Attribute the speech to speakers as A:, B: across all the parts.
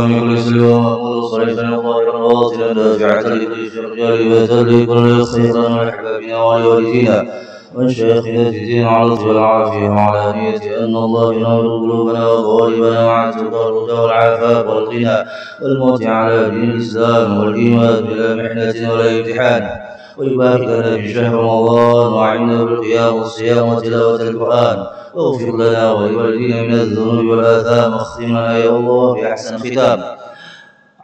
A: من كل سلب ومأمور صالحا ظاهرا واصلا دافعة لكل شر لكل خير والحبابنا ولوالدينا وشيخنا في الدين على الطيب والعافية وعلى نية أن الله ينور قلوبنا وقوالبنا مع التقى والهدى والعفاف والغنى والموت على دين الإسلام والإيمان بلا محنة ولا امتحان ويبارك لنا في شهر رمضان وعنا بالقيام والصيام وتلاوة القرآن واغفر لنا ولوالدينا من الذنوب والآثام واختمنا يا الله بأحسن ختام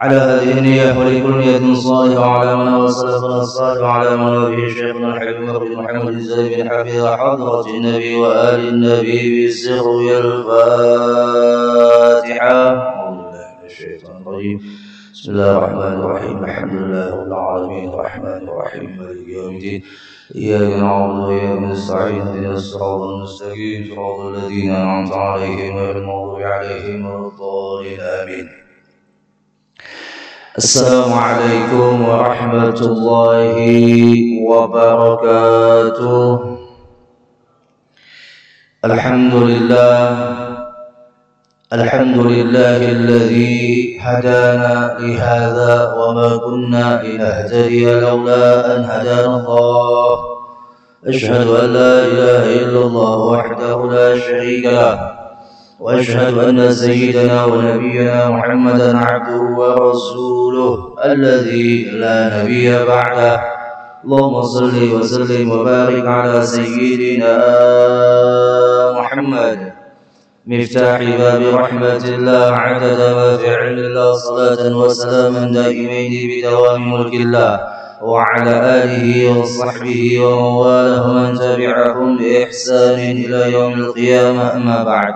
A: على هذه النية ولكل نية صالحة وعلى من وسلفنا الصالح وعلى من به شيخنا الحبيب محمد بن سليم بن حفيظ حضرة النبي وآل النبي بالسر الفاتحة. أعوذ بالله من الشيطان الرجيم. بسم الله الرحمن الرحيم. الحمد لله رب العالمين الرحمن الرحيم مالك يوم الدين إياك نعبد وإياك نستعين اهدنا الصراط المستقيم صراط الذين أنعمت عليهم غير المغضوب عليهم ولا الضالين آمين. السلام عليكم ورحمة الله وبركاته. الحمد لله الذي هدانا لهذا وما كنا لنهتدي لولا أن هدانا الله. أشهد أن لا إله إلا الله وحده لا شريك له وأشهد أن سيدنا ونبينا محمدا عبده ورسوله الذي لا نبي بعده. اللهم صل وسلم وبارك على سيدنا محمد مفتاح باب رحمة الله عدد ما في علم الله صلاة وسلاما دائمين بدوام ملك الله وعلى آله وصحبه ومن والاه ومن تبعهم بإحسان إلى يوم القيامة. أما بعد،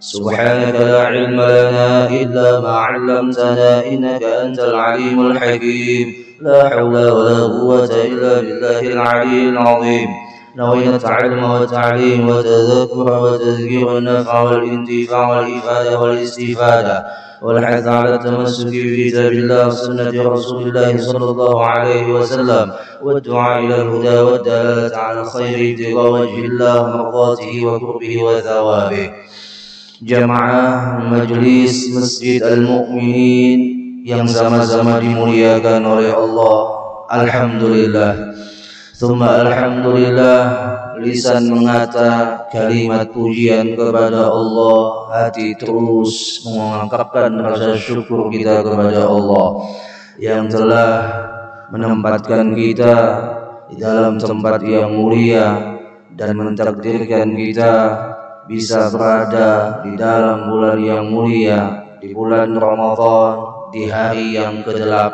A: سبحانك لا علم لنا إلا ما علمتنا إنك أنت العليم الحكيم. لا حول ولا قوة إلا بالله العلي العظيم. نوينا التعلم والتعليم والتذكر والتذكير والنفع والانتفاع والإفادة والاستفادة والحث على التمسك بكتاب الله وسنة رسول الله صلى الله عليه وسلم والدعاء إلى الهدى والدلالة على الخير ابتغاء وجه الله مرضاته وقربه وثوابه. Jamaah Majelis Masjid Al-Mu'minin yang sama-sama dimuliakan oleh Allah. Alhamdulillah, tsumma alhamdulillah. Lisan mengata kalimat pujian kepada Allah, hati terus mengungkapkan rasa syukur kita kepada Allah yang telah menempatkan kita di dalam tempat yang mulia dan mentakdirkan kita bisa berada di dalam bulan yang mulia, di bulan Ramadan, di hari yang ke-8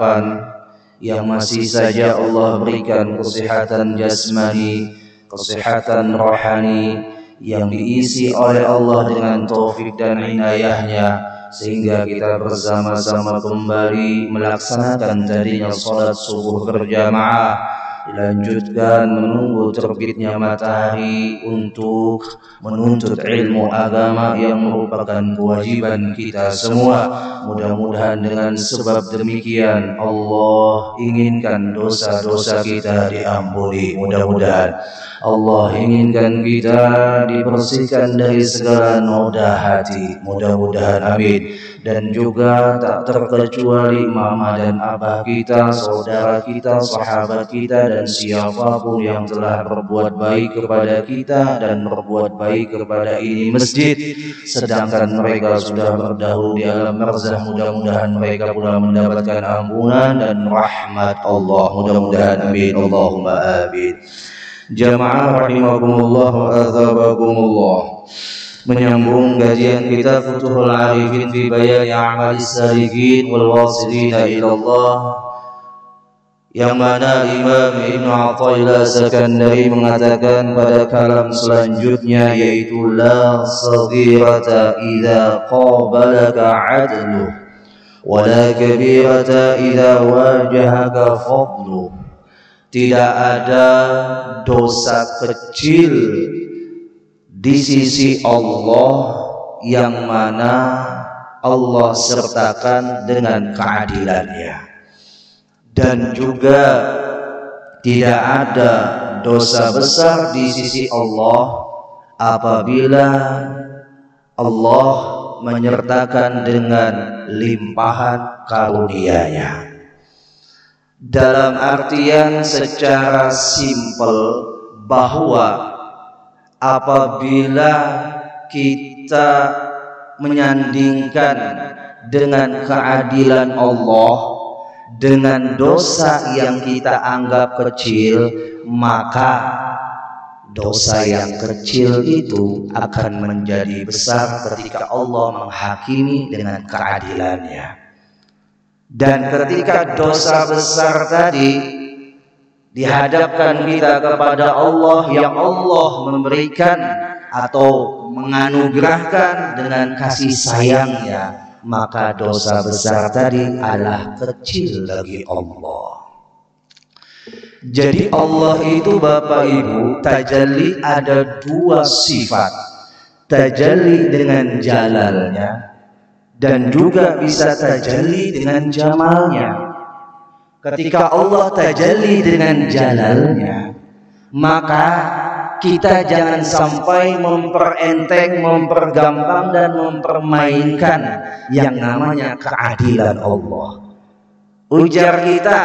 A: yang masih saja Allah berikan kesehatan jasmani, kesehatan rohani yang diisi oleh Allah dengan taufik dan inayahnya, sehingga kita bersama-sama kembali melaksanakan tadinya salat subuh berjamaah, dilanjutkan menunggu terbitnya matahari untuk menuntut ilmu agama yang merupakan kewajiban kita semua. Mudah-mudahan dengan sebab demikian Allah inginkan dosa-dosa kita diampuni. Mudah-mudahan Allah inginkan kita dibersihkan dari segala noda hati. Mudah-mudahan amin. Dan juga tak terkecuali mama dan abah kita, saudara kita, sahabat kita, dan siapapun yang telah berbuat baik kepada kita dan berbuat baik kepada ini masjid, sedangkan mereka sudah berdahulu di alam barzakh. Mudah-mudahan mereka pula mendapatkan ampunan dan rahmat Allah. Mudah-mudahan amin. Allahumma amin. Jamaah rahimakumullah wa azabakumullah. Menyambung kajian kita Futuhul Arifin fi Bayani A'malis Salikin wal Wasilina ila Allah, yang mana Imam Ibn Athaillah Sakandari mengatakan pada kalam selanjutnya, yaitu la saghirata idza qabalaka adlu wa la kabirata idza wajahaka fadlu. Tidak ada dosa kecil di sisi Allah yang mana Allah sertakan dengan keadilannya, dan juga tidak ada dosa besar di sisi Allah apabila Allah menyertakan dengan limpahan karunia-Nya. Dalam artian secara simpel bahwa apabila kita menyandingkan dengan keadilan Allah dengan dosa yang kita anggap kecil, maka dosa yang kecil itu akan menjadi besar ketika Allah menghakimi dengan keadilannya. Dan ketika dosa besar tadi dihadapkan kita kepada Allah, yang Allah memberikan atau menganugerahkan dengan kasih sayangnya, maka dosa besar tadi adalah kecil bagi Allah. Jadi Allah itu Bapak Ibu, tajalli ada dua sifat. Tajalli dengan jalalnya dan juga bisa tajalli dengan jamalnya. Ketika Allah tajalli dengan jalalnya, maka kita jangan sampai memperenteng, mempergampang dan mempermainkan yang namanya keadilan Allah. Ujar kita,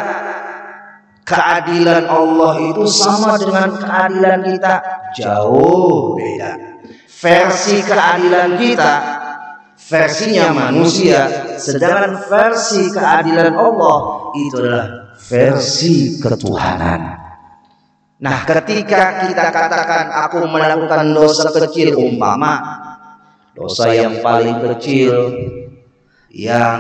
A: keadilan Allah itu sama dengan keadilan kita, jauh beda. Versi keadilan kita, versinya manusia, sedangkan versi keadilan Allah itu adalah versi ketuhanan. Nah, ketika kita katakan aku melakukan dosa kecil, umpama dosa yang paling kecil yang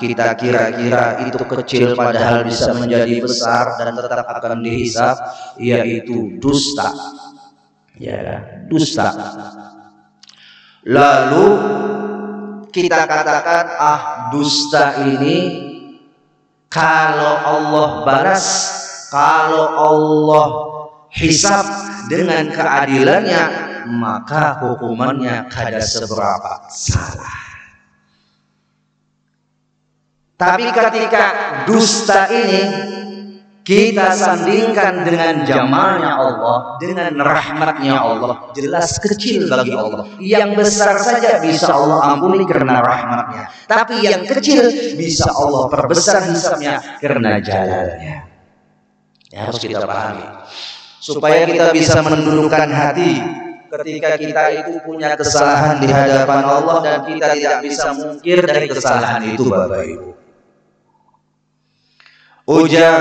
A: kita kira-kira itu kecil padahal bisa menjadi besar dan tetap akan dihisab, yaitu dusta. Ya, dusta. Lalu kita katakan, dusta ini kalau Allah balas, kalau Allah hisab dengan keadilannya, maka hukumannya kada seberapa salah. Tapi ketika dusta ini kita sandingkan dengan jamalnya Allah, dengan rahmatnya Allah, jelas kecil bagi Allah. Yang besar saja bisa Allah ampuni karena rahmatnya, tapi yang kecil bisa Allah perbesar hisabnya karena jalalnya. Ya, harus kita pahami supaya kita bisa mendudukkan hati ketika kita itu punya kesalahan di hadapan Allah dan kita tidak bisa mungkir dari kesalahan itu, Bapak Ibu. Ujar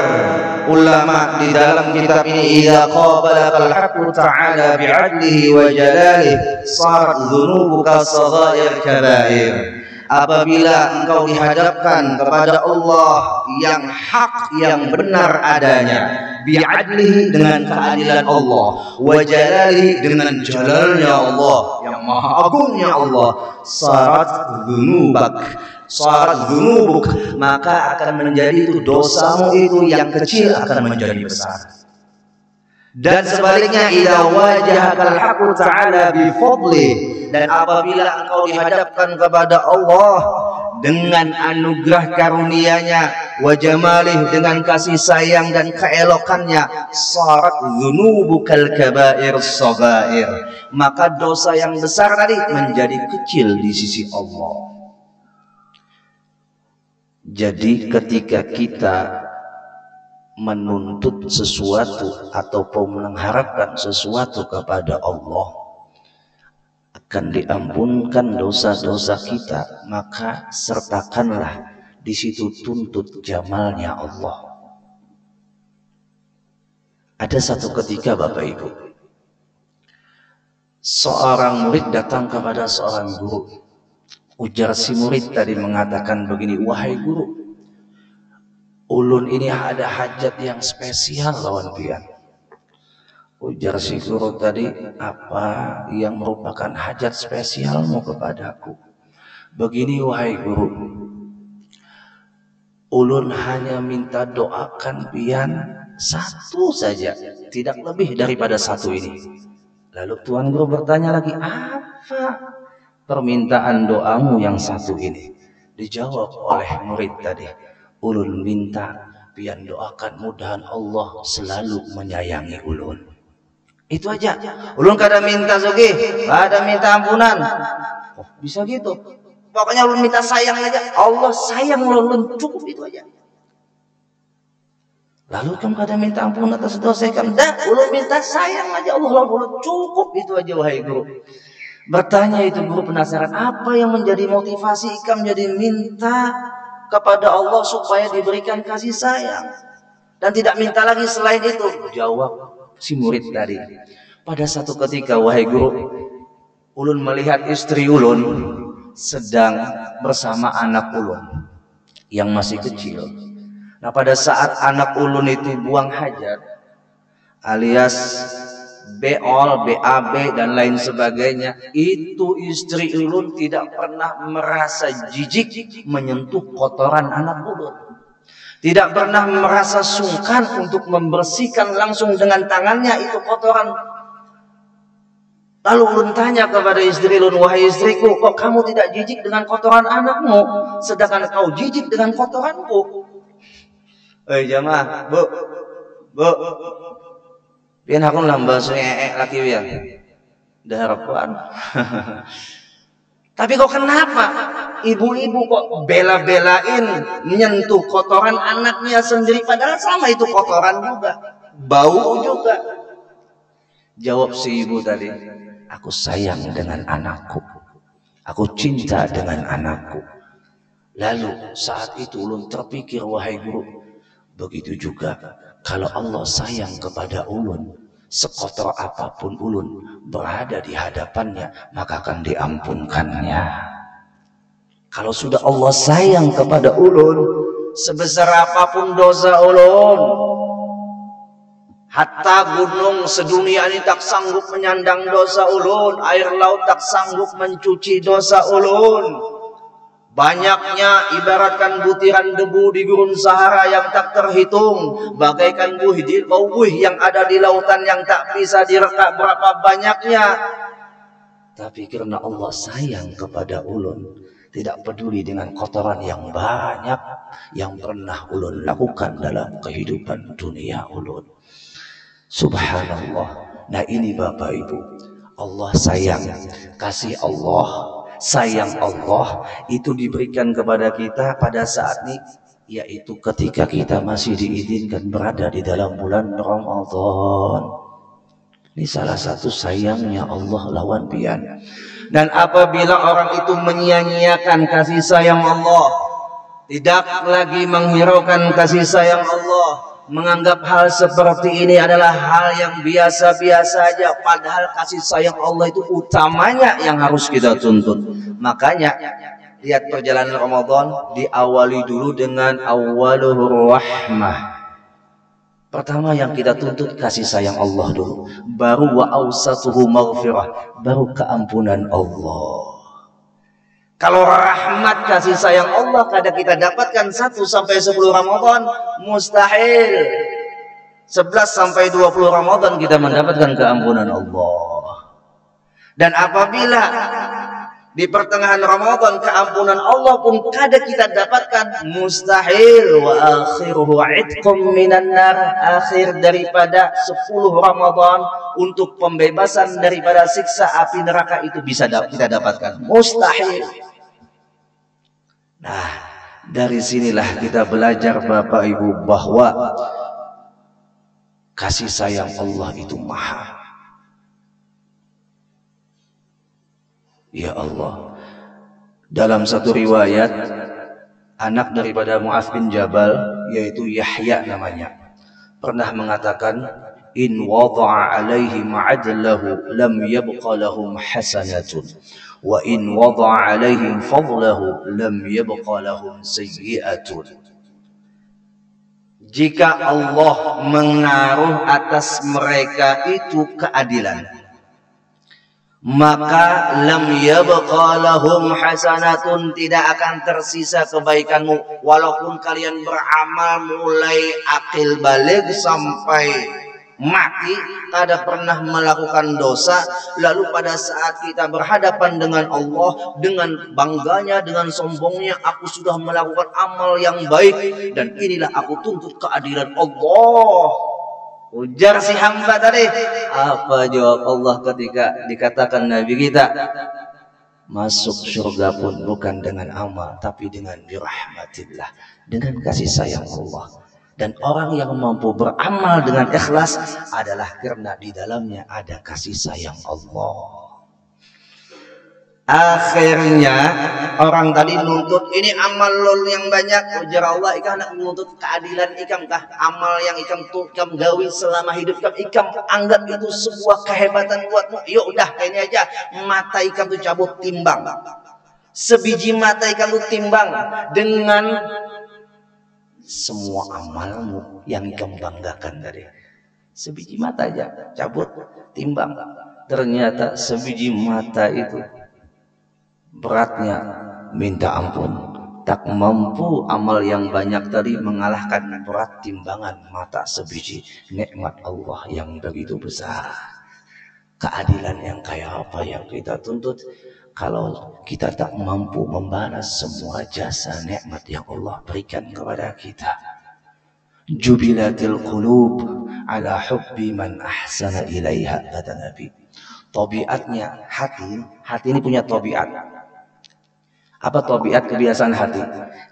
A: ulama di dalam kitab ini, idza qabalakal haqqu ta'ala bi'adlihi wa jalalihi sarat dzunubuka saghair kabair. Apabila engkau dihadapkan kepada Allah yang hak, yang benar adanya, bi'adlihi dengan keadilan Allah, wa jalalihi dengan jalalnya Allah, yang maha agungnya Allah, sarat dzunubuk, maka akan menjadi itu dosamu itu yang kecil akan menjadi besar. Dan sebaliknya, idza wajahakal haqqu ta'ala bi fadli, dan apabila engkau dihadapkan kepada Allah dengan anugerah karunia-Nya, wa jamalih dengan kasih sayang dan keelokannya, sarat dzunubukal kabair saghair, maka dosa yang besar tadi menjadi kecil di sisi Allah. Jadi ketika kita menuntut sesuatu ataupun mengharapkan sesuatu kepada Allah akan diampunkan dosa-dosa kita, maka sertakanlah di situ tuntut jamalnya Allah. Ada satu ketika Bapak Ibu, seorang murid datang kepada seorang guru. Ujar si murid tadi mengatakan begini, wahai guru, ulun ini ada hajat yang spesial lawan pian. Ujar si guru tadi, apa yang merupakan hajat spesialmu kepadaku? Begini wahai guru, ulun hanya minta doakan pian satu saja, tidak lebih daripada satu ini. Lalu tuan guru bertanya lagi, apa permintaan doamu yang satu ini? Dijawab oleh murid tadi, ulun minta pian doakan mudahan Allah selalu menyayangi ulun. Itu aja. Ulun kada minta sugih, kada minta ampunan. Oh, bisa gitu. Pokoknya ulun minta sayang aja, Allah sayang ulun, cukup itu aja. Lalu kamu kada minta ampun atas dosa kamu, dah ulun minta sayang aja Allah, ulun cukup itu aja. Wahai guru, bertanya itu guru penasaran, apa yang menjadi motivasi ikam jadi minta kepada Allah supaya diberikan kasih sayang dan tidak minta lagi selain itu? Jawab si murid tadi, pada satu ketika wahai guru, ulun melihat istri ulun sedang bersama anak ulun yang masih kecil. Nah, pada saat anak ulun itu buang hajat alias beol, BAB dan lain sebagainya, itu istri ulun tidak pernah merasa jijik menyentuh kotoran anak ulun. Tidak pernah merasa sungkan untuk membersihkan langsung dengan tangannya itu kotoran. Lalu ulun tanya kepada istri ulun, wahai istriku, kok kamu tidak jijik dengan kotoran anakmu, sedangkan kau jijik dengan kotoranku? Jamaah, bu, pian aku nambah sungai laki pian, dah harapan. Tapi kok kenapa ibu-ibu kok bela-belain menyentuh kotoran anaknya sendiri, padahal sama itu kotoran juga, bau juga. Jawab si ibu tadi, aku sayang dengan anakku, aku cinta dengan anakku. Lalu saat itu ulun terpikir, wahai guru, begitu juga kalau Allah sayang kepada ulun, sekotor apapun ulun berada di hadapannya, maka akan diampunkannya. Kalau sudah Allah sayang kepada ulun, sebesar apapun dosa ulun, hatta gunung sedunia ini tak sanggup menyandang dosa ulun, air laut tak sanggup mencuci dosa ulun. Banyaknya ibaratkan butiran debu di gurun Sahara yang tak terhitung, bagaikan buih yang ada di lautan yang tak bisa direka berapa banyaknya. Tapi karena Allah sayang kepada ulun, tidak peduli dengan kotoran yang banyak yang pernah ulun lakukan dalam kehidupan dunia ulun. Subhanallah. Nah ini Bapak Ibu, Allah sayang, kasih Allah, sayang Allah itu diberikan kepada kita pada saat ini, yaitu ketika kita masih diizinkan berada di dalam bulan Ramadan. Ini salah satu sayangnya Allah lawan pian. Dan apabila orang itu menyia-nyiakan kasih sayang Allah, tidak lagi menghiraukan kasih sayang Allah, menganggap hal seperti ini adalah hal yang biasa-biasa saja, padahal kasih sayang Allah itu utamanya yang harus kita tuntut. Makanya lihat perjalanan Ramadan diawali dulu dengan awwaluhur rahmah. Pertama yang kita tuntut kasih sayang Allah dulu, baru wa awsatuhu maghfirah, baru keampunan Allah. Kalau rahmat kasih sayang Allah kadang kita dapatkan 1 sampai 10 Ramadan, mustahil 11 sampai 20 Ramadan kita mendapatkan keampunan Allah. Dan apabila di pertengahan Ramadan keampunan Allah pun kadang kita dapatkan, mustahil wa akhiruhu itqum minan nar, akhir daripada 10 Ramadan untuk pembebasan daripada siksa api neraka itu bisa kita dapatkan, mustahil. Nah, dari sinilah kita belajar Bapak Ibu bahwa kasih sayang Allah itu maha. Ya Allah, dalam satu riwayat, anak daripada Mu'adz bin Jabal, yaitu Yahya namanya, pernah mengatakan, in wada'a alaihim adlahu lam yabqa lahum hasanatun, wa in wada'a alaihim fadlahu lam yabqa lahum sayyi'atun. Jika Allah menaruh atas mereka itu keadilan, maka lam yabqa lahum hasanatun, tidak akan tersisa kebaikanmu. Walaupun kalian beramal mulai akil balik sampai mati, kada pernah melakukan dosa, lalu pada saat kita berhadapan dengan Allah, dengan bangganya, dengan sombongnya, aku sudah melakukan amal yang baik dan inilah aku tuntut keadilan Allah. Ujar si hamba tadi, apa jawab Allah ketika dikatakan Nabi kita, Masuk surga pun bukan dengan amal, tapi dengan birahmatillah, dengan kasih sayang Allah. Dan orang yang mampu beramal dengan ikhlas adalah karena di dalamnya ada kasih sayang Allah. Akhirnya orang tadi nuntut ini amal lo yang banyak, ujar Allah ikam nak menuntut keadilan ikam kah? Amal yang ikam gawi selama hidup ikam anggap itu sebuah kehebatan buatmu. Ya udah ini aja, mata ikam tuh cabut timbang. Sebiji mata ikam tuh timbang dengan semua amalmu yang ikam banggakan tadi. Sebiji mata aja cabut timbang. Ternyata sebiji mata itu beratnya minta ampun, tak mampu amal yang banyak tadi mengalahkan berat timbangan mata sebiji. Nikmat Allah yang begitu besar, keadilan yang kayak apa yang kita tuntut kalau kita tak mampu membalas semua jasa nikmat yang Allah berikan kepada kita. Jubilatil qulub ala hubbi man ahsana ilaiha, kata Nabi. Tabiatnya hati ini punya tabiat. Apa tabiat kebiasaan hati?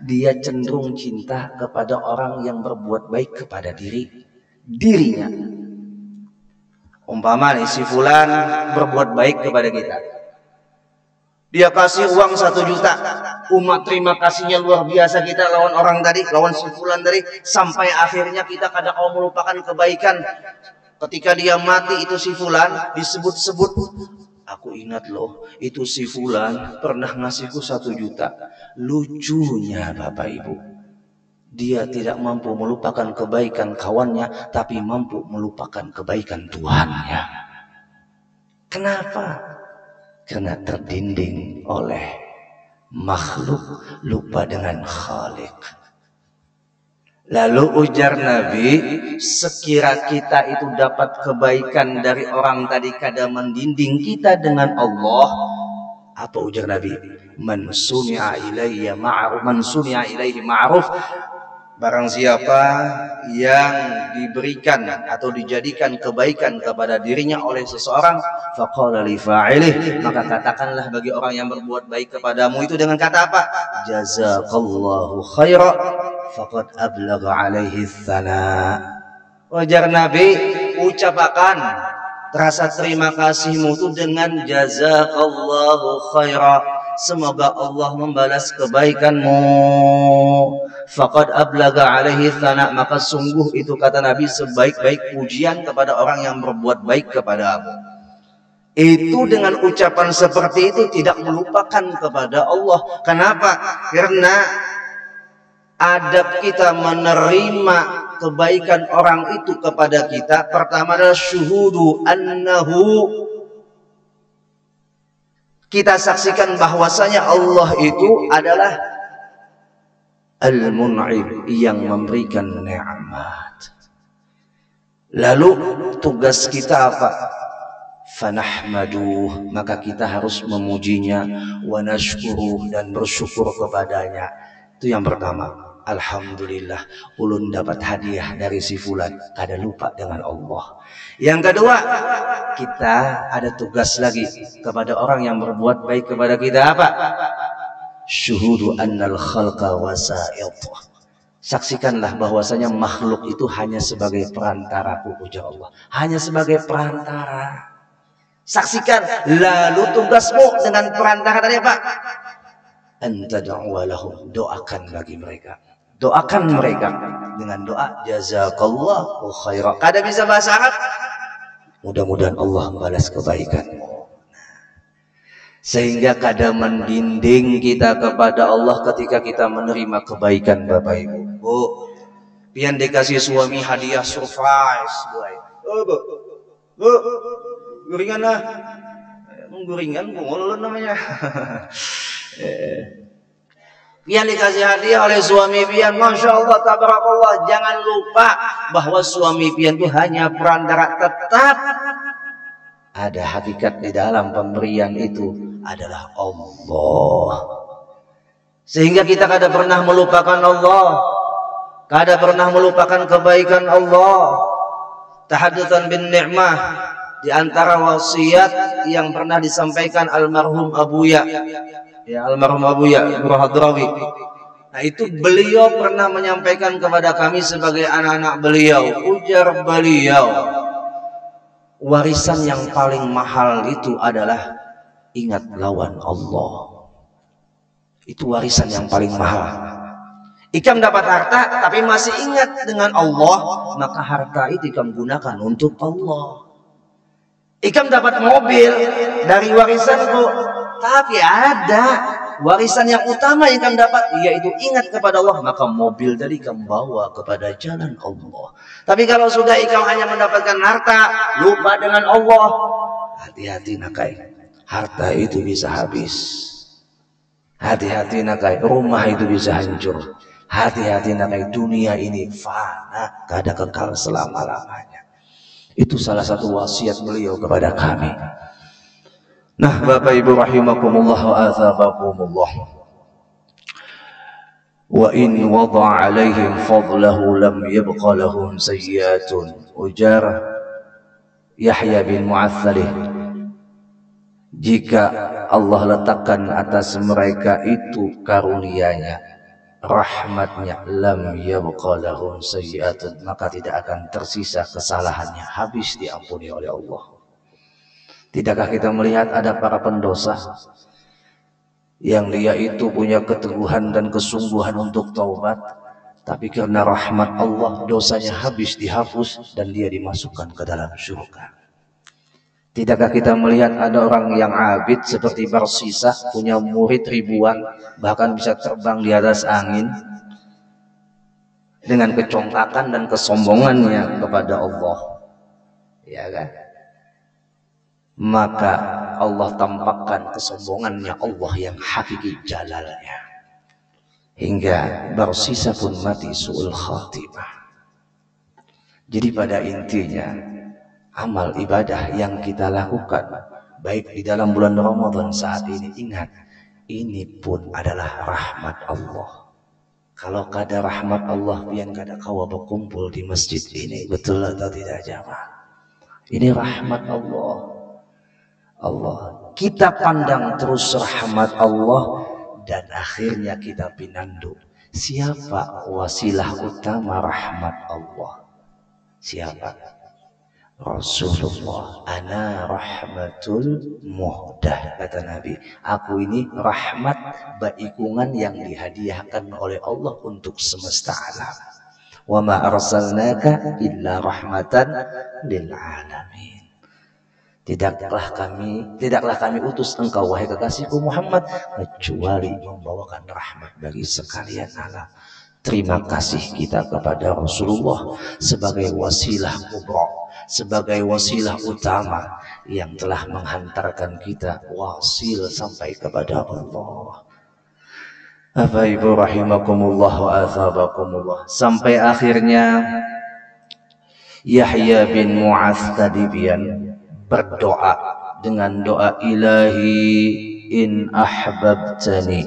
A: Dia cenderung cinta kepada orang yang berbuat baik kepada dirinya. Umpama nih si fulan berbuat baik kepada kita, dia kasih uang 1 juta, umat terima kasihnya luar biasa kita lawan orang tadi, lawan si fulan tadi, sampai akhirnya kita kadang melupakan kebaikan. Ketika dia mati itu si fulan disebut-sebut, aku ingat loh, itu si fulan pernah ngasihku 1 juta. Lucunya Bapak Ibu, dia tidak mampu melupakan kebaikan kawannya, tapi mampu melupakan kebaikan Tuhannya. Kenapa? Karena terdinding oleh makhluk, lupa dengan Khalik. Lalu ujar Nabi, sekira kita itu dapat kebaikan dari orang tadi kada mendinding kita dengan Allah, apa ujar Nabi? Man suni'a ilaihi ma'ruf, barang siapa yang diberikan atau dijadikan kebaikan kepada dirinya oleh seseorang, faqala li fa'ilih, maka katakanlah bagi orang yang berbuat baik kepadamu itu dengan kata apa? Jazakallahu khaira faqad ablagha alaihi tsana. Ujar Nabi, ucapkan rasa terima kasihmu itu dengan jazakallahu khaira, semoga Allah membalas kebaikanmu. Faqad ablagha alaihi tsana, maka sungguh itu kata Nabi sebaik-baik pujian kepada orang yang berbuat baik kepadamu. Itu dengan ucapan seperti itu tidak melupakan kepada Allah. Kenapa? Karena adab kita menerima kebaikan orang itu kepada kita, pertama adalah syuhudu annahu, kita saksikan bahwasanya Allah itu adalah al-mun'im, yang memberikan nikmat. Lalu tugas kita apa? Fanahmaduh, maka kita harus memujinya, wa nashkuruh, dan bersyukur kepadanya. Itu yang pertama. Alhamdulillah ulun dapat hadiah dari si fulan, kada lupa dengan Allah. Yang kedua, kita ada tugas lagi kepada orang yang berbuat baik kepada kita, apa? Syuhudu annal khalqa wasa'id, saksikanlah bahwasanya makhluk itu hanya sebagai perantara, ujar Allah, hanya sebagai perantara. Saksikan. Lalu tugasmu dengan perantara tadi apa? Anta da'walahum, doakan bagi mereka. Doakan mereka dengan doa jazakallahu khaira. Kada bisa bahasa Arab? Mudah-mudahan Allah balas kebaikanmu. Sehingga kada mendinding kita kepada Allah ketika kita menerima kebaikan Bapak Ibu. Bu, pian dikasih suami hadiah surprise, bu, guringan lah, guringan, bu, namanya. Pian dikasih hadiah oleh suami pian, masya Allah, tabarakallah. Jangan lupa bahwa suami pian itu hanya perantara, tetap ada hakikat di dalam pemberian itu adalah Allah. Sehingga kita kada pernah melupakan Allah, kada pernah melupakan kebaikan Allah. Tahadutsan bin ni'mah, di antara wasiat yang pernah disampaikan almarhum Abuya, ya almarhum Abuya Ibnu Hadrawi. Nah itu beliau pernah menyampaikan kepada kami sebagai anak-anak beliau, ujar beliau, warisan yang paling mahal itu adalah ingat lawan Allah. Itu warisan yang paling mahal. Ikam dapat harta tapi masih ingat dengan Allah, maka harta itu ikam gunakan untuk Allah. Ikam dapat mobil dari warisanku, tapi ada warisan yang utama yang ikam dapat, yaitu ingat kepada Allah, maka mobil tadi ikam bawa kepada jalan Allah. Tapi kalau sudah ikam hanya mendapatkan harta, lupa dengan Allah, hati-hati nakai, harta itu bisa habis. Hati-hati nakai, rumah itu bisa hancur. Hati-hati nakai, dunia ini fana, kada kekal selama-lamanya. Itu salah satu wasiat beliau kepada kami. Nah, Bapak Ibu rahimakumullah wa athabakumullah. Wa in wada'a alaihim fadlahu lam yabqa lahum sayyiatun. Ujar Yahya bin Mu'athalih, jika Allah letakkan atas mereka itu karunia-Nya, rahmatnya, lam yabqa lahum sayyi'atun, maka tidak akan tersisa kesalahannya, habis diampuni oleh Allah. Tidakkah kita melihat ada para pendosa yang dia itu punya keteguhan dan kesungguhan untuk taubat, tapi karena rahmat Allah dosanya habis dihapus dan dia dimasukkan ke dalam surga. Tidakkah kita melihat ada orang yang abid seperti Barsisa, punya murid ribuan, bahkan bisa terbang di atas angin, dengan kecongkakan dan kesombongannya kepada Allah, ya kan? Maka Allah tampakkan kesombongannya Allah yang hakiki jalalnya, hingga Barsisa pun mati su'ul khatimah. Jadi pada intinya, amal ibadah yang kita lakukan baik di dalam bulan Ramadan saat ini, ingat, ini pun adalah rahmat Allah. Kalau kada rahmat Allah, pian kada kawa berkumpul di masjid ini, betul atau tidak jamaah? Ini rahmat Allah. Kita pandang terus rahmat Allah dan akhirnya kita pinandu. Siapa wasilah utama rahmat Allah? Siapa? Rasulullah. Ana rahmatul muhdah, kata Nabi. Aku ini rahmat, baikungan yang dihadiahkan oleh Allah untuk semesta alam. Wa ma arsalnaka illa rahmatan lil alamin. Tidaklah kami utus engkau wahai kekasihku Muhammad kecuali membawakan rahmat bagi sekalian alam. Terima kasih kita kepada Rasulullah sebagai wasilah kubra, sebagai wasilah utama yang telah menghantarkan kita wasil sampai kepada Allah. Bapak Ibu rahimakumullah wa athabakumullah. Sampai akhirnya Yahya bin Mu'adz tadi berdoa dengan doa, ilahi in ahbabtani,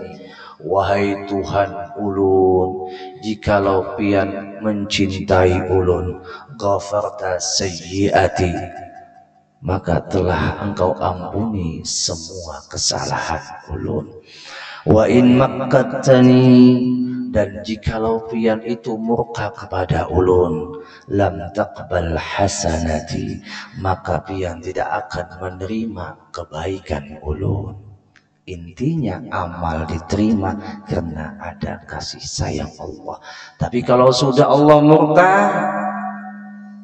A: wahai Tuhan ulun, jikalau pian mencintai ulun, ghafarta sayyiati, maka telah engkau ampuni semua kesalahan ulun. Wa in makkattani, dan jikalau pian itu murka kepada ulun, lam taqbal hasanati, maka pian tidak akan menerima kebaikan ulun. Intinya amal diterima karena ada kasih sayang Allah. Tapi kalau sudah Allah murka,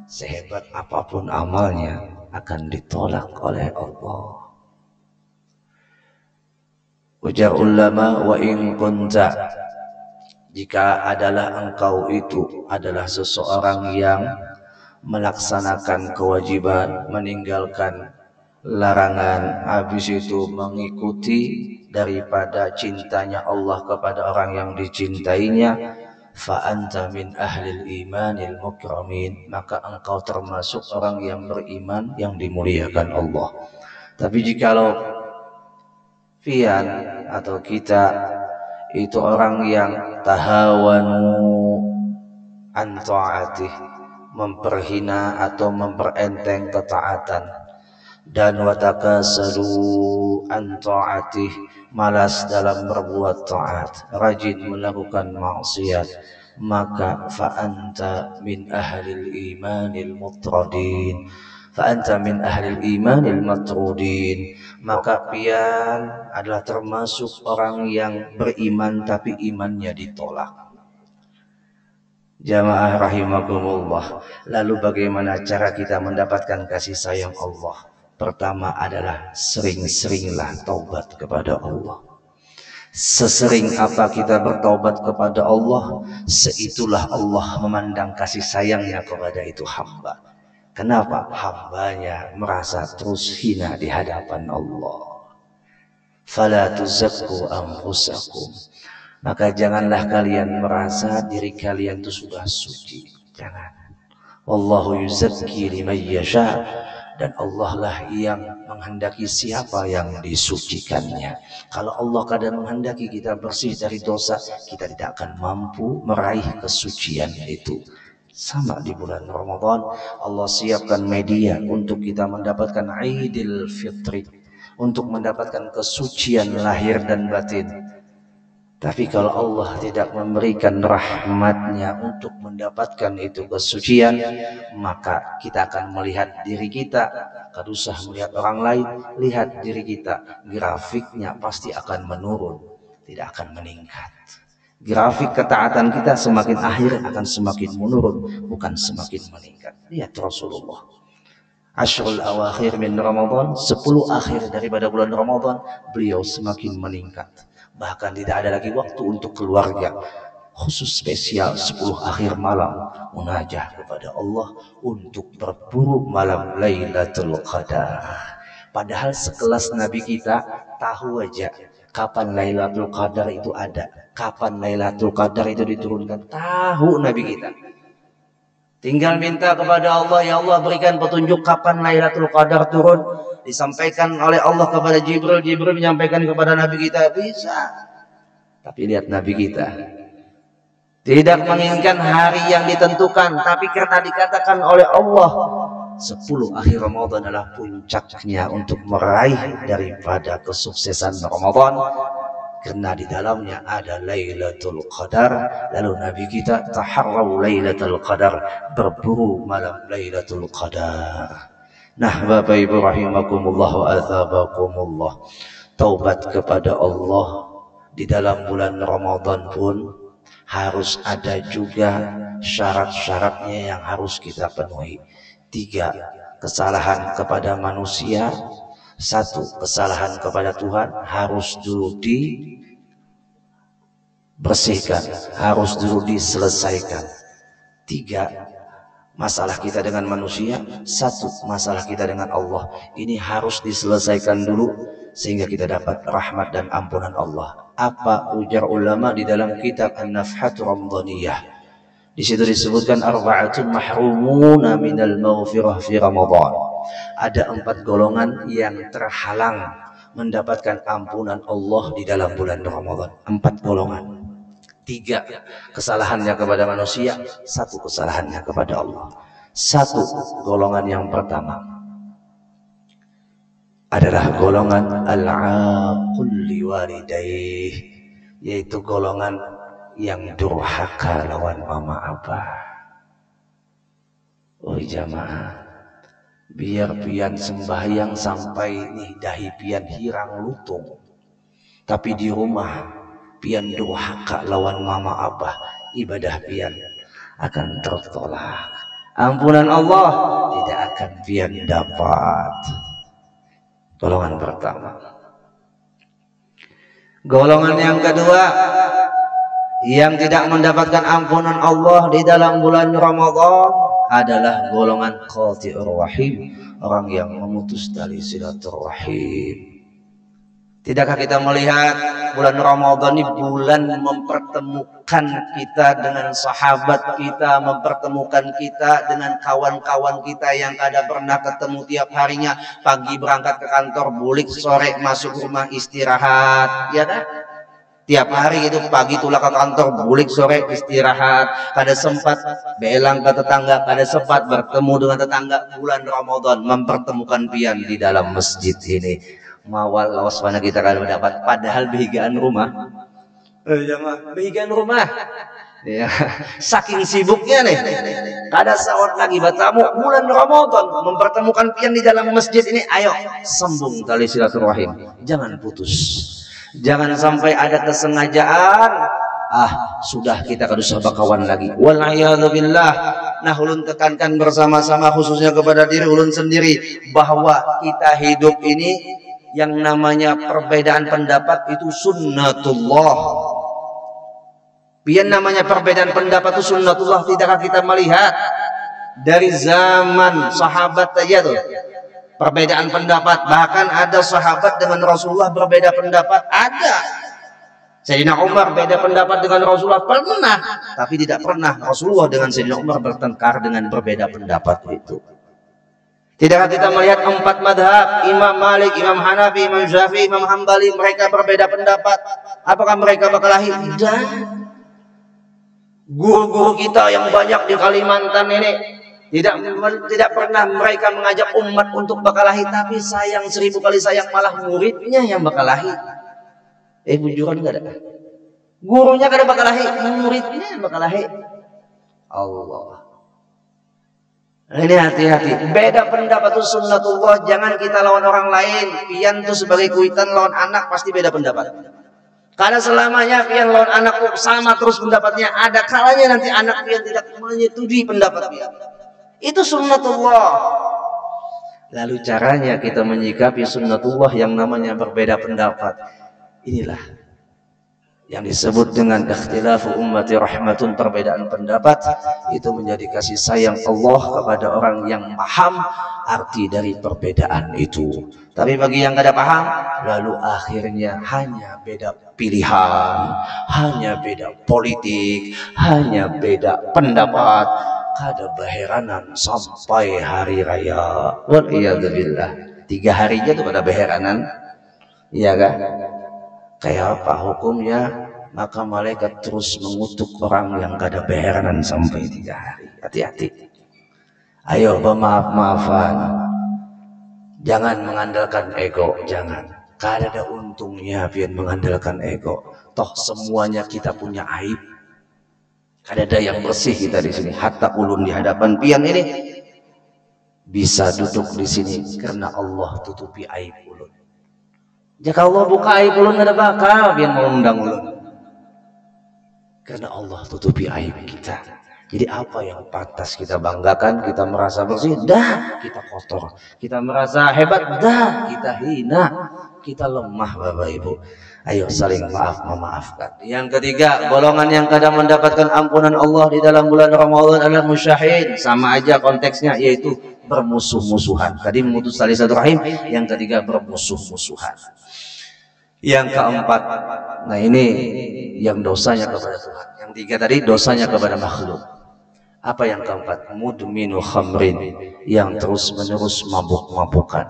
A: sehebat apapun amalnya akan ditolak oleh Allah. Ujar ulama, wa in kunta, jika adalah engkau itu adalah seseorang yang melaksanakan kewajiban, meninggalkan larangan, habis itu mengikuti daripada cintanya Allah kepada orang yang dicintainya, fa anta min ahlil imanil mukramin, maka engkau termasuk orang yang beriman yang dimuliakan Allah. Tapi jikalau pian atau kita itu orang yang tahawanu an ta'atih, memperhina atau memperenteng ketaatan, dan watakasalu an ta'atih, malas dalam berbuat taat, rajin melakukan maksiat, maka fa anta min ahlil imanil mutradin, fa anta min ahlil imanil matrudin, maka pian adalah termasuk orang yang beriman tapi imannya ditolak. Jamaah rahimakumullah. Lalu bagaimana cara kita mendapatkan kasih sayang Allah? Pertama adalah sering-seringlah taubat kepada Allah. Sesering apa kita bertaubat kepada Allah, seitulah Allah memandang kasih sayangnya kepada itu hamba. Kenapa? Hambanya merasa terus hina di hadapan Allah. Fala tuzakku anfusakum, maka janganlah kalian merasa diri kalian itu sudah suci. Jangan. Wallahu yuzakki liman yasha, dan Allah lah yang menghendaki siapa yang disucikannya. Kalau Allah kadang menghendaki kita bersih dari dosa, kita tidak akan mampu meraih kesucian itu. Sama di bulan Ramadan, Allah siapkan media untuk kita mendapatkan Idul Fitri, untuk mendapatkan kesucian lahir dan batin. Tapi kalau Allah tidak memberikan rahmatnya untuk mendapatkan itu kesucian, maka kita akan melihat diri kita, tidak usah melihat orang lain, lihat diri kita, grafiknya pasti akan menurun, tidak akan meningkat. Grafik ketaatan kita semakin akhir akan semakin menurun, bukan semakin meningkat. Lihat Rasulullah. Ashrul awakhir min Ramadan, 10 akhir daripada bulan Ramadan, beliau semakin meningkat. Bahkan tidak ada lagi waktu untuk keluarga. Khusus spesial 10 akhir malam munajah kepada Allah untuk berburu malam Lailatul Qadar. Padahal sekelas Nabi kita tahu aja kapan Lailatul Qadar itu ada, kapan Lailatul Qadar itu diturunkan, tahu Nabi kita. Tinggal minta kepada Allah, ya Allah berikan petunjuk kapan Lailatul Qadar turun. Disampaikan oleh Allah kepada Jibril, Jibril menyampaikan kepada Nabi kita, bisa. Tapi lihat Nabi kita tidak menginginkan hari yang ditentukan, tapi karena dikatakan oleh Allah 10 akhir Ramadan adalah puncaknya untuk meraih daripada kesuksesan Ramadan, karena di dalamnya ada Lailatul Qadar. Lalu Nabi kita taharraw Lailatul Qadar, berburu malam Lailatul Qadar. Nah, Bapak Ibu rahimakumullah wa athabakumullah, taubat kepada Allah di dalam bulan Ramadan pun harus ada juga syarat-syaratnya yang harus kita penuhi. 3, kesalahan kepada manusia. 1, kesalahan kepada Tuhan harus dulu dibersihkan, harus dulu diselesaikan. 3, masalah kita dengan manusia. 1, masalah kita dengan Allah. Ini harus diselesaikan dulu sehingga kita dapat rahmat dan ampunan Allah. Apa ujar ulama di dalam kitab An-Nafhatul Ramadaniyah? Di situ disebutkan arba'atun mahrumuna minal maghfirah fi Ramadan. Ada 4 golongan yang terhalang mendapatkan ampunan Allah di dalam bulan Ramadan. 4 golongan. 3, kesalahannya kepada manusia. 1, kesalahannya kepada Allah. 1, golongan yang pertama adalah golongan al-aqul liwalidayh, yaitu golongan yang durhaka lawan mama abah. Oh jamaah, biar pian sembahyang sampai nih dahi pian hirang lutung, tapi di rumah pian durhaka lawan mama abah, ibadah pian akan tertolak, ampunan Allah tidak akan pian dapat. Golongan pertama. Golongan yang kedua yang tidak mendapatkan ampunan Allah di dalam bulan Ramadan adalah golongan qati'ur rahim, orang yang memutus tali silaturahim. Tidakkah kita melihat bulan Ramadan ini bulan mempertemukan kita dengan sahabat kita, mempertemukan kita dengan kawan-kawan kita yang kada pernah ketemu tiap harinya. Pagi berangkat ke kantor, bulik sore masuk rumah istirahat, ya kan? Tiap hari itu pagi tulah ke kantor, bulik sore istirahat, kada sempat belang ke tetangga, kada sempat bertemu dengan tetangga. Bulan Ramadan mempertemukan pian di dalam masjid ini. Mawal lawas mana kita kada mendapat, padahal behigaan rumah. Behigaan rumah. Ya, saking sibuknya nih, kada sawat lagi bertamu. Bulan Ramadan mempertemukan pian di dalam masjid ini. Ayo sambung tali silaturahim, jangan putus. Jangan sampai ada kesengajaan, sudah kita kadusah bakawan lagi. Wallahiyazubillah. Nah, ulun tekankan bersama-sama khususnya kepada diri ulun sendiri bahwa kita hidup ini yang namanya perbedaan pendapat itu sunnatullah. Pian namanya perbedaan pendapat itu sunnatullah. Tidakkah kita melihat dari zaman sahabat aja tuh? Perbedaan pendapat, bahkan ada sahabat dengan Rasulullah berbeda pendapat, ada. Sayyidina Umar beda pendapat dengan Rasulullah, pernah, tapi tidak pernah Rasulullah dengan Sayyidina Umar bertengkar dengan berbeda pendapat itu. Tidakkah kita melihat 4 madhab, Imam Malik, Imam Hanafi, Imam Syafi'i, Imam Hambali, mereka berbeda pendapat. Apakah mereka berkelahi? Tidak. Guru-guru kita yang banyak di Kalimantan ini tidak pernah mereka mengajak umat untuk berkelahi, tapi sayang 1000 kali sayang malah muridnya yang berkelahi. Bujuran enggak ada. Gurunya kada berkelahi, muridnya yang berkelahi. Allah. Ini hati-hati. Beda pendapat itu sunnatullah, jangan kita lawan orang lain. Pian itu sebagai kuitan lawan anak pasti beda pendapat. Karena selamanya pian lawan anak sama terus pendapatnya. Ada kalanya nanti anak pian tidak menyetujui pendapat pian. Itu sunnatullah. Lalu caranya kita menyikapi sunnatullah yang namanya berbeda pendapat, inilah yang disebut dengan ikhtilafu ummati rahmatun, perbedaan pendapat. Itu menjadi kasih sayang Allah kepada orang yang paham arti dari perbedaan itu. Tapi bagi yang tidak paham, lalu akhirnya hanya beda pilihan, hanya beda politik, hanya beda pendapat, kada beheranan sampai hari raya. Waliyadzubillah. 3 harinya tuh pada beheranan. Iya kan? Kayak apa hukumnya? Maka malaikat terus mengutuk orang yang kada beheranan sampai 3 hari. Hati-hati. Ayo bermaaf-maafan. Jangan mengandalkan ego, jangan. Kada ada untungnya pian mengandalkan ego. Toh semuanya kita punya aib. Kada ada yang bersih kita di sini. Hatta ulun di hadapan pian ini bisa duduk di sini karena Allah tutupi aib ulun. Jika Allah buka aib ulun ada bakal pian mengundang ulun. Karena Allah tutupi aib kita. Jadi apa yang pantas kita banggakan, kita merasa bersih, dah kita kotor. Kita merasa hebat, dah kita hina, kita lemah Bapak Ibu. Ayo saling maaf memaafkan. Yang ketiga, golongan yang kadang mendapatkan ampunan Allah di dalam bulan Ramadan adalah musyahid. Sama aja konteksnya, yaitu bermusuh-musuhan. Tadi memutus tali silaturahim, yang ketiga bermusuh-musuhan. Yang keempat, nah ini yang dosanya kepada Tuhan. Yang 3 tadi dosanya kepada makhluk. Apa yang keempat? Mudminu khamrin, yang terus menerus mabuk-mabukan.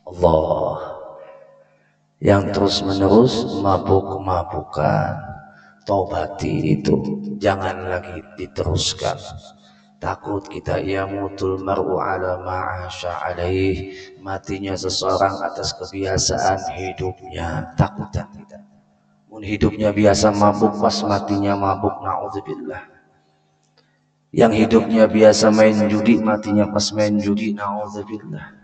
A: Allah, yang terus menerus mabuk-mabukan. Tobati itu, jangan lagi diteruskan. Takut kita yamutul mar'u ala ma'asha alaih, matinya seseorang atas kebiasaan hidupnya. Takutan kita. Hidupnya biasa mabuk, pas matinya mabuk, na'udzubillah. Yang hidupnya biasa main judi, matinya pas main judi, na'udzubillah.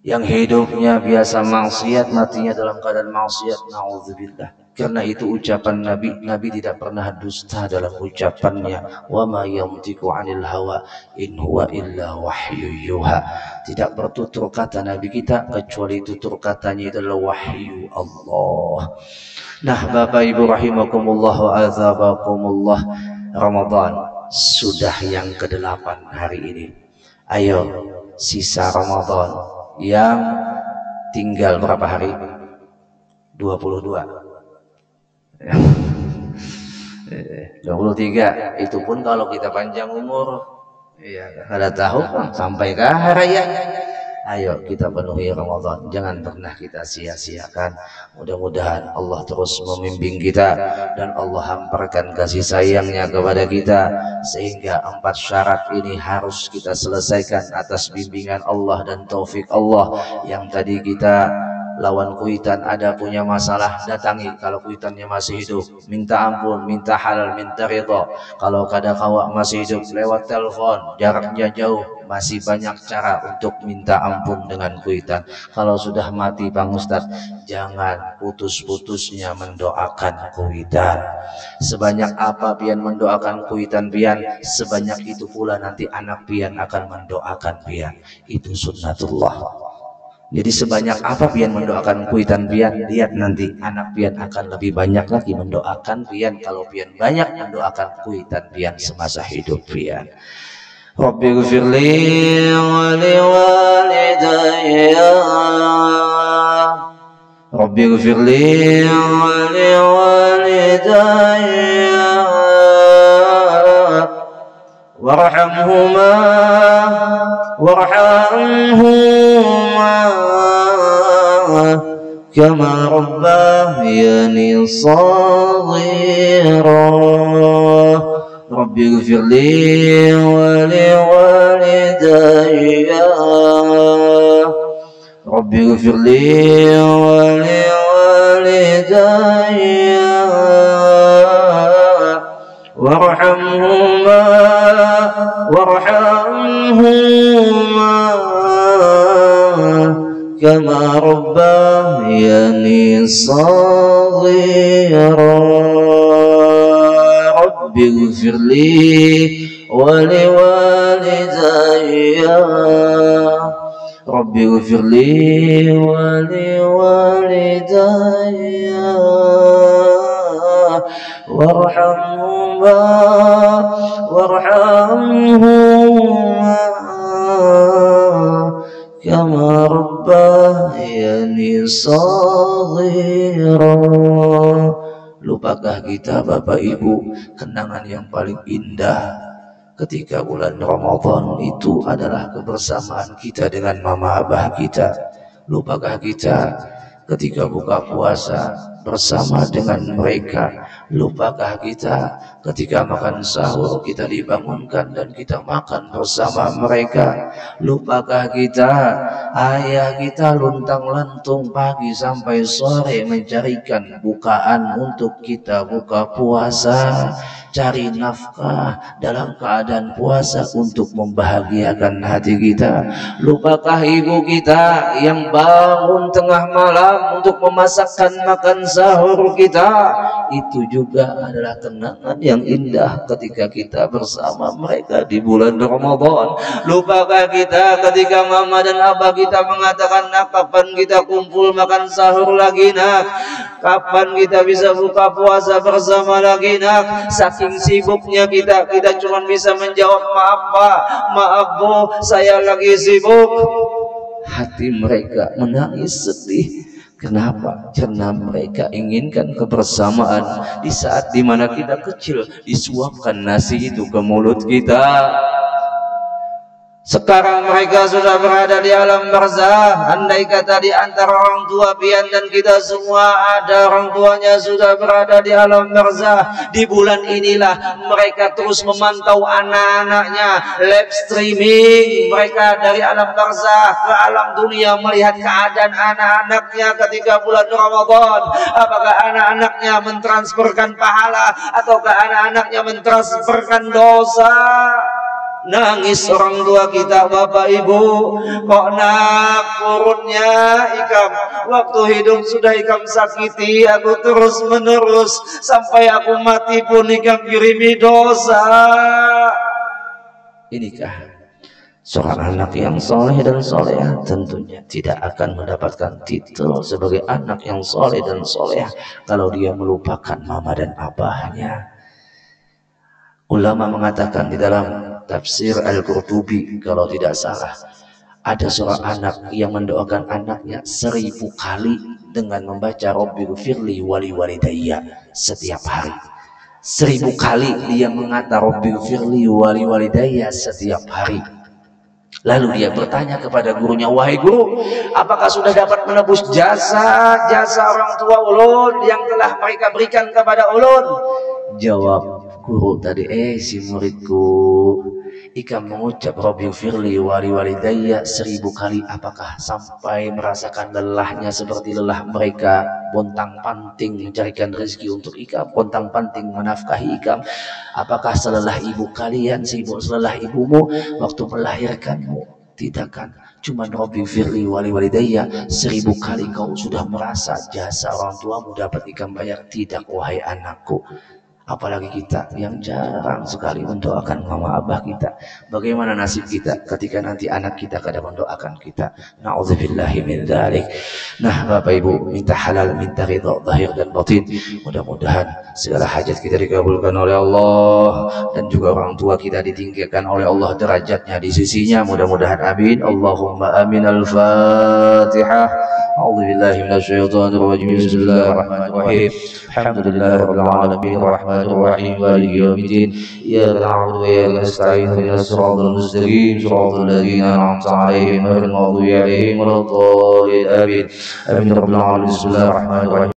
A: Yang hidupnya biasa maksiat, matinya dalam keadaan maksiat, na'udzubillah. Karena itu ucapan Nabi tidak pernah dusta dalam ucapannya. Wa ma yantiqu 'anil hawa in huwa illa wahyu yuha. Tidak bertutur kata Nabi kita kecuali tutur katanya itu adalah wahyu Allah. Nah, Bapak Ibu rahimakumullah wa azabakumullah, Ramadan sudah yang ke-8 hari ini. Ayo sisa Ramadan yang tinggal berapa hari? 22. 23. Itu pun kalau kita panjang umur, ya ada tahu sampai ke hari raya. Ayo kita penuhi Ramadan, jangan pernah kita sia-siakan. Mudah-mudahan Allah terus membimbing kita dan Allah hamparkan kasih sayangnya kepada kita, sehingga 4 syarat ini harus kita selesaikan atas bimbingan Allah dan taufik Allah. Yang tadi kita lawan kuitan, ada punya masalah datangi. Kalau kuitannya masih hidup, minta ampun, minta halal, minta ridho. Kalau kada kawak masih hidup, lewat telepon, jaraknya jauh, masih banyak cara untuk minta ampun dengan kuitan. Kalau sudah mati Bang Ustadz, jangan putus-putusnya mendoakan kuitan. Sebanyak apa pian mendoakan kuitan pian, sebanyak itu pula nanti anak pian akan mendoakan pian. Itu sunnatullah. Jadi sebanyak apa pian mendoakan kuitan pian, lihat nanti anak pian akan lebih banyak lagi mendoakan pian kalau pian banyak mendoakan kuitan pian semasa hidup pian. Rabbi ghfirli wa liwalidayya, Rabbi ghfirli wa liwalidayya, warhamhuma kama rabbayani shaghira. Rabbi ghfirli wa liwalidayya, Rabbi ghfirli wa liwalidayya, warhamhuma kama rabbayani shaghira. Rabbi ghfirli wa liwalidayya, Rabbi ghfirli wa liwalidayya, warhamhuma kama rabbayani shaghira. Lupakah kita Bapak Ibu kenangan yang paling indah ketika bulan Ramadan itu adalah kebersamaan kita dengan mama abah kita? Lupakah kita ketika buka puasa bersama dengan mereka? Lupakah kita ketika makan sahur kita dibangunkan dan kita makan bersama mereka? Lupakah kita ayah kita luntang-lantung pagi sampai sore mencarikan bukaan untuk kita buka puasa, cari nafkah dalam keadaan puasa untuk membahagiakan hati kita? Lupakah ibu kita yang bangun tengah malam untuk memasakkan makan sahur kita? Itu juga adalah kenangan yang indah ketika kita bersama mereka di bulan Ramadan. Lupakah kita ketika mama dan abah kita mengatakan, nak, kapan kita kumpul makan sahur lagi nak? Kapan kita bisa buka puasa bersama lagi nak? Saking sibuknya kita cuma bisa menjawab, maaf pak, maaf bu, saya lagi sibuk. Hati mereka menangis sedih. Kenapa? Karena mereka inginkan kebersamaan di saat dimana kita kecil disuapkan nasi itu ke mulut kita. Sekarang mereka sudah berada di alam barzah. Andai kata di antara orang tua pian dan kita semua ada orang tuanya sudah berada di alam barzah, di bulan inilah mereka terus memantau anak-anaknya, live streaming mereka dari alam barzah ke alam dunia, melihat keadaan anak-anaknya ketika bulan Ramadan. Apakah anak-anaknya mentransferkan pahala ataukah anak-anaknya mentransferkan dosa? Nangis orang tua kita Bapak Ibu, kok nak kurunnya ikam, waktu hidup sudah ikam sakiti aku terus menerus, sampai aku mati pun ikam kirimi dosa. Inikah seorang anak yang soleh dan soleha? Tentunya tidak akan mendapatkan titel sebagai anak yang soleh dan soleha kalau dia melupakan mama dan abahnya. Ulama mengatakan di dalam tafsir Al-Qurtubi kalau tidak salah, ada seorang anak yang mendoakan anaknya 1000 kali dengan membaca Rabbighfirli wali walidayya setiap hari. 1000 kali dia mengata Rabbighfirli wali walidayya setiap hari.
B: Lalu dia bertanya kepada gurunya, wahai guru, apakah sudah dapat menebus jasa orang tua ulun yang telah mereka berikan kepada ulun? Jawab guru tadi, si muridku, ikam mengucap Rabbi firli wali walidayya 1000 kali, apakah sampai merasakan lelahnya seperti lelah mereka pontang panting mencarikan rezeki untuk ikam, pontang panting menafkahi ikam? Apakah selelah ibu kalian, sibuk selelah ibumu waktu melahirkanmu? Tidak kan? Cuma Rabbi firli wali walidayya 1000 kali kau sudah merasa jasa orang tuamu dapat ikam bayar. Tidak wahai anakku. Apalagi kita yang jarang sekali mendoakan mama abah kita. Bagaimana nasib kita ketika nanti anak kita kadang mendoakan kita? Na'udzubillahi min dzalik. Nah, Bapak Ibu, minta halal, minta ridha zahir dan batin. Mudah-mudahan segala hajat kita dikabulkan oleh Allah, dan juga orang tua kita ditinggikan oleh Allah derajatnya di sisinya. Mudah-mudahan amin. Allahumma amin. Al-Fatihah. A'udzubillahi minasyaitonir rajim. Bismillahirrahmanirrahim. Alhamdulillahirabbil alamin. Rahim maliki yaumiddin. Iyyaka na'budu wa iyyaka nasta'in. Ihdinas siratal mustaqim. Siratal ladzina an'amta 'alaihim ghairil maghdubi 'alaihim waladdallin. Amin. Amin. Rabbil alamin. Bismillahirrahmanirrahim.